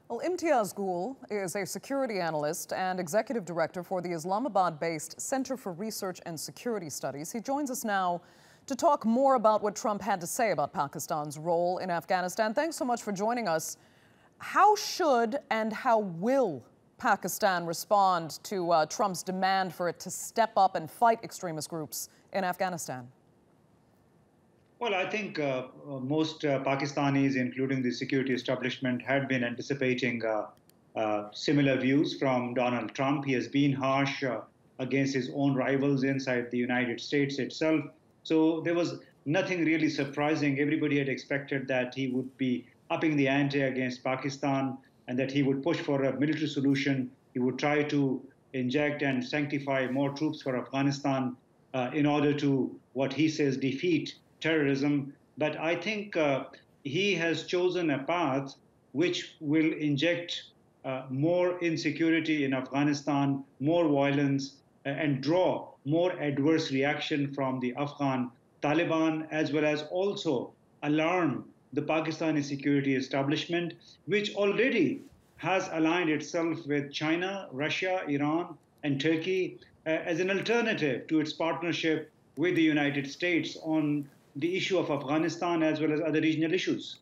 Well, Imtiaz Gul is a security analyst and executive director for the Islamabad-based Center for Research and Security Studies. He joins us now to talk more about what Trump had to say about Pakistan's role in Afghanistan. Thanks so much for joining us. How should and how will Pakistan respond to Trump's demand for it to step up and fight extremist groups in Afghanistan? Well, I think most Pakistanis, including the security establishment, had been anticipating similar views from Donald Trump. He has been harsh against his own rivals inside the United States itself. So there was nothing really surprising. Everybody had expected that he would be upping the ante against Pakistan and that he would push for a military solution. He would try to inject and sanctify more troops for Afghanistan in order to, what he says, defeat terrorism. But I think he has chosen a path which will inject more insecurity in Afghanistan, more violence, and draw more adverse reaction from the Afghan Taliban, as well as also alarm the Pakistani security establishment, which already has aligned itself with China, Russia, Iran, and Turkey as an alternative to its partnership with the United States on the issue of Afghanistan as well as other regional issues.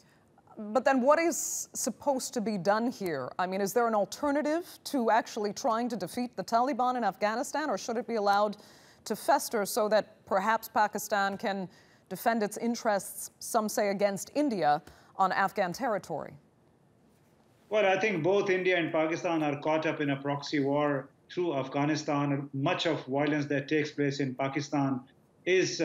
But then what is supposed to be done here? I mean, is there an alternative to actually trying to defeat the Taliban in Afghanistan, or should it be allowed to fester so that perhaps Pakistan can defend its interests, some say against India, on Afghan territory? Well, I think both India and Pakistan are caught up in a proxy war through Afghanistan. Much of violence that takes place in Pakistan is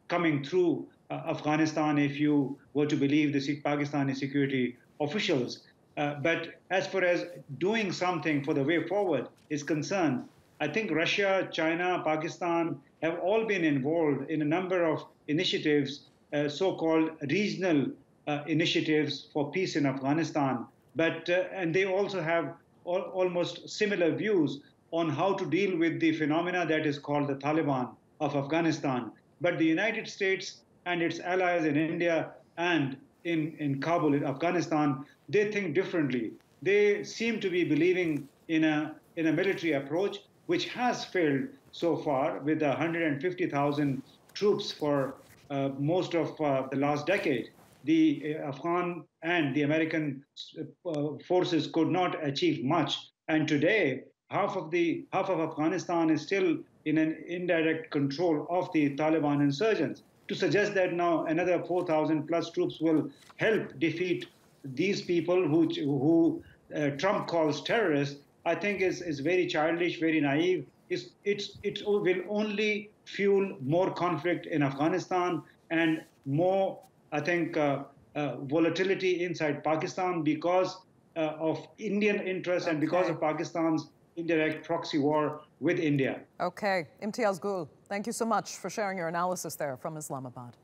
coming through Afghanistan, if you were to believe the Pakistani security officials. But as far as doing something for the way forward is concerned, I think Russia, China, Pakistan have all been involved in a number of initiatives, so-called regional initiatives for peace in Afghanistan. But and they also have almost similar views on how to deal with the phenomena that is called the Taliban of Afghanistan. But the United States and its allies in India and in Kabul, in Afghanistan, they think differently. They seem to be believing in a military approach, which has failed so far with 150,000 troops for most of the last decade. The Afghan and the American forces could not achieve much. And today, half of Afghanistan is still in an indirect control of the Taliban insurgents. To suggest that now another 4,000 plus troops will help defeat these people who Trump calls terrorists, I think is very childish, very naive. It will only fuel more conflict in Afghanistan and more, I think, volatility inside Pakistan because of Indian interests and because of Pakistan's indirect proxy war with India. Okay. Imtiaz Gul, thank you so much for sharing your analysis there from Islamabad.